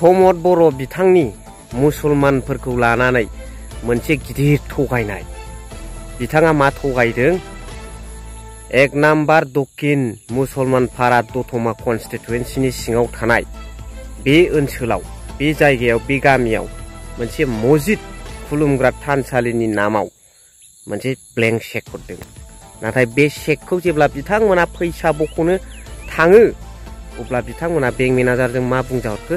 प्रमद बर' बिथांनि मुसलमानफोरखौ लानानै मोनसे गिदिर थगायनाय। बिथाङा मा थगायदों? एक नाम्बार दक्षिण मुसलमान पारा दतमा कन्स्टिटुएन्सिनि सिङाव थानाय बे ओनसोलाव, बे जायगायाव, बे गामियाव मोनसे मस्जिद खुलुमग्रा थानसालिनि नामाव मोनसे ब्लेंक चेक हरदों। नाथाय बे चेकखौ जेब्ला बिथांमोना फैसा बख'नो थाङो अब्ला बिथांमोना बेंक मेनेजारजों मा बुंजाहरखो?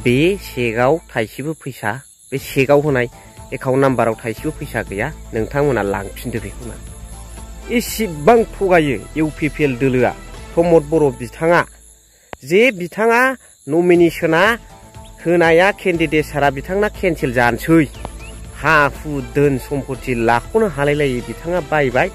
बे चेकआव थाइसेबो फैसा, बे चेकआव होनाय एकाउन्ट नाम्बाराव थाइसेबो फैसा गैया, नोंथांमोना लांफिनदो बेखौनो। एसेबां थगायो इउपिपिएल दोलोआ। प्रमद बर' बिथाङा जे बिथाङा नमिनेसना होनाया केन्डिडेट सारा बिथांना केन्सेल जानोसै, हा हु धोन सम्पति लाख'नो हालायलायै बिथाङा बायबाय,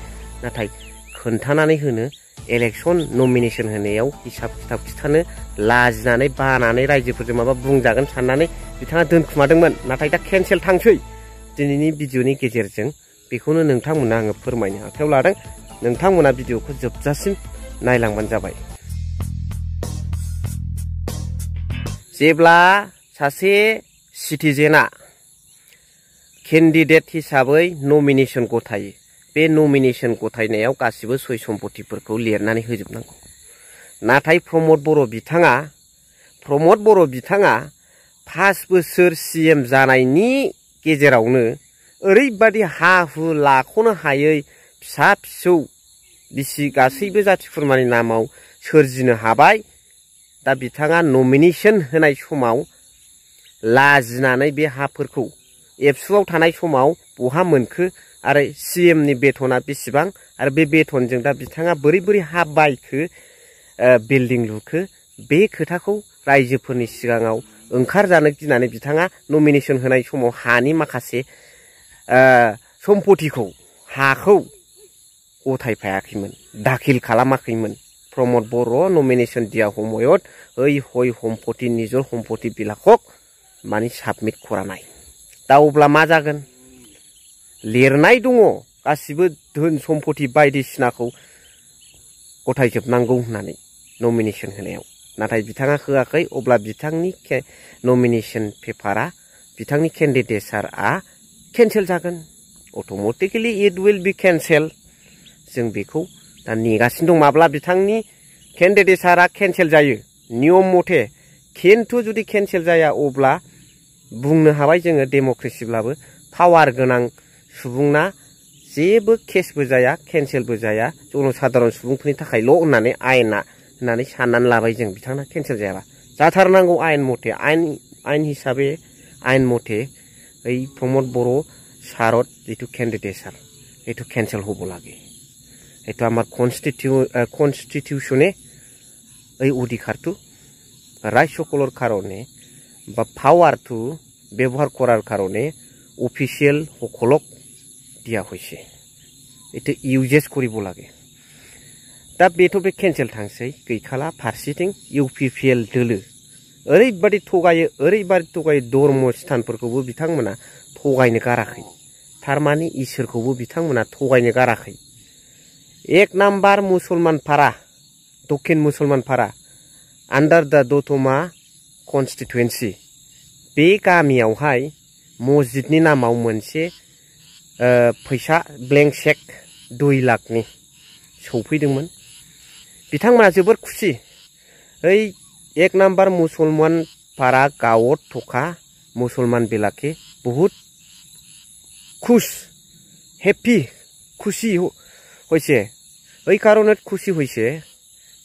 नाथाय खोन्थानानै होनो इलेक्सन नमिनेसन होनायाव हिसाब खिथाब खिथानो लाजिनानै बानानै रायजोफोरजों माबा बुंजागोन साननानै बिथाङा दोनखुमादोंमोन। नाथाय दा केन्सेल थांसै। दिनैनि भिडिअनि गेजेरजों बेखौनो नोंथांमोना आङो फोरमायनो आखायाव लादों। नोंथांमोना भिडिअखौ जोबजासिम नायलांबानो जाबाय। जेब्ला सासे सिटिजेना केन्डिडेट हिसाबै नमिनेसन गथायो, बे नमिनेसन गथायनायाव गासिबो सय सम्पतिफोरखौ लिरनानै होजोबनांगौ। नाथाय प्रमद बर' बिथाङा 5 बोसोर CM जानायनि गेजेरावनो ओरैबादि हा हु लाख'नो हायै फिसा फिसौ बिसि गासैबो जाथि खुरमानि नामाव सोरजिनो हाबाय। दा बिथाङा नमिनेसन होनाय समाव लाजिनानै बे हाफोरखौ एबसुआव थानाय समाव बहा मोनखो आरो CMनि बेथना बेसेबां आरो बे बेथनजों दा बिथाङा बोरै बोरै हा बायखो, बिल्डिं लुखो, बे खोथाखौ रायजोफोरनि सिगाङाव ओंखारजानो गिनानै बिथाङा नमिनेसन होनाय समाव हानि माखासे सम्पतिखौ, हाखौ गथायफायाखैमोन, दाखिल खालामाखैमोन। प्रमद बर' नमिनेसन दिया हमयत ओइ हय सम्पति निजर सम्पति बिलाखक माने साबमिट खरानाय। दा अब्ला मा जागोन? लिरनाय दङ गासिबो धोन सम्पति बायदिसिनाखौ गथायजोबनांगौ होननानै नमिनेसन होनायाव, नाथाय बिथाङा होआखै। अब्ला बिथांनि नमिनेसन पेपारा, बिथांनि केन्डिडेटसारआ केन्सेल जागोन। Automatically it will B cancel. जों बेखौ दा नेगासिनो दं माब्ला बिथांनि केन्डिडेटसारआ केन्सेल जायो नियम मथे। खिन्थु जुदि केन्सेल जाया अब्ला बुंनो हाबाय जोङो डेम'क्रेसिब्लाबो पावार गोनां सुबुंना जेबो केसबो जाया, केन्सेलबो जाया, जनसाधारन सुबुंफोरनि थाखायल' होननानै आयेना होननानै साननानै लाबाय जों। बिथांना केन्सेल जायाबा जाथारनांगौ आयेन मथे, आयेन हिसाबै आयेन मथे ओइ प्रमद बर' सारत जितु केन्डिडेट सार एटु केन्सेल হব লাগে। এটা আমার কনস্টিটিউশনে এই অধিকারটো রায় সকলের কারণে বা পাওয়ারটো ব্যবহার করার কারণে অফিসিয়াল সকলক দিয়া হয়েছে। এটা ইউজেস করিব লাগে। दा बेथ' बे केन्सेल थांसै, गैखाला। फारसेथिं इउपिपिएल दोलो ओरैबादि थगायो धर्म स्थानफोरखौबो बिथांमोना थगायनो गाराखै। थारमाने इसोरखौबो बिथांमोना थगायनो गाराखै। एक नाम्बार मुसलमान पारा, दक्षिण मुसलमान पारा आन्डार दा दतमा कन्स्टिटुएन्सि, बे गामियावहाय मस्जिदनि नामाव मोनसे फैसा ब्लेंक चेक 2 लाखनि सौफैदोंमोन। बिथांमोना जोबोर खुसि। ओइ एक नाम्बार मुसलमान पारा गावत थका मुसलमान बेलाके बहुत खुश, हेपी, खुशी হয়েছে। ওই কারণে খুশি হয়েছে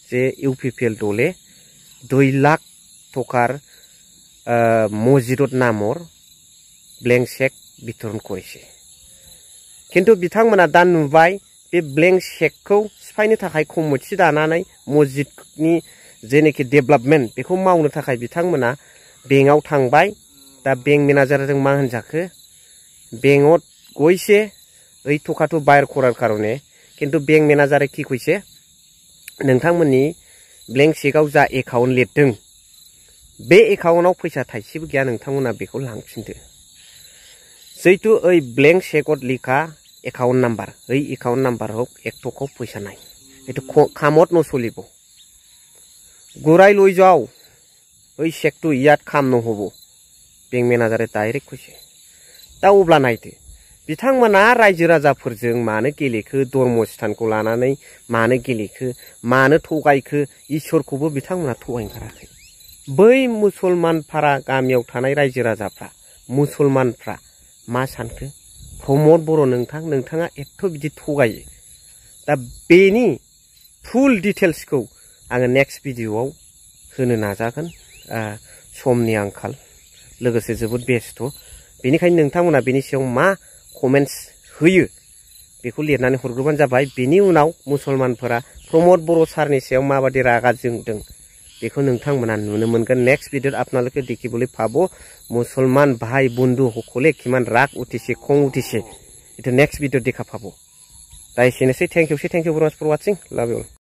যে ইউপিপিএল দলে 2 লাখ টাকার মসজিদত নামৰ ব্লেংক চেক বিতরণ করেছে। কিন্তু बिथांमोना दा नुबाय बे ब्लेंक चेकखौ सिफायनो थाखाय कमिटि दानानै मस्जिदनि जेनेखि डेभेलपमेन्ट बेखौ मावनो थाखाय बिथांमोना बेंकआव थांबाय। दा बेंक मेनेजारजों मा होनजाखो? बेंकआव গৈছে ओइ टकाটো बायर करार कारणे, किन्तु बेंक मेनेजारे कि कइसे? नोंथांमोननि ब्लेंक चेकआव जा एकाउन्ट लिरदों बे एकाउन्टआव फैसा थाइसेबो गैया, नोंथांमोना बेखौ लांफिनदो। जिहेतु ओइ ब्लेंक चेकआव लिखा एकाउन्ट नाम्बार, ओइ एकाउन्ट नाम्बाराव एक टकाও পয়সা নাই। এটো কামত নচলিব। ঘুরাই লৈ যাও ওই চেকটো ইয়াত খামनो हबो बेंक मेनेजारे डाइरेक्ट कइसे दा अब्ला नायदो बिथांमोना रायजो राजाफोरजों मानो गेलेखो धर्म स्थानखौ लानानै मानो गेलेखो मानो थगायखो इसोरखौबो बिथांमोना थगायनो गाराखै बै मुसलमानफोरा गामियाव थानाय रायजो राजाफ्रा मुसलमानफ्रा मा सानखो प्रमद बर' नोंथाङा एथ' बिदि थगायो दा बेनि फुल डिटेल्सखौ आङो नेक्स्ट भिडिअआव होनो नाजागोन समनि आंखाल लोगोसे जोबोद बेस्थ बेनिखायनो नोंथांमोना बेनि सायाव मा कमेन्ट्स होयो बेखौ लिरनानै हरग्रोबानो जाबाय बेनि उनाव मुसलमानफोरा प्रमद बर' सारनि सायाव माबादि रागा जोंदों बेखौ नोंथांमोना नुनो मोनगोन नेक्स्ट भिडिअ आपनालोকে দেখিবলৈ পাব মুসলমান ভাই বন্ধু সকলে কিমান রাগ উঠিছে খং উঠিছে এটা নেক্সট ভিডিঅ দেখা পাব তাই এসেনोसै thank you very much for watching love you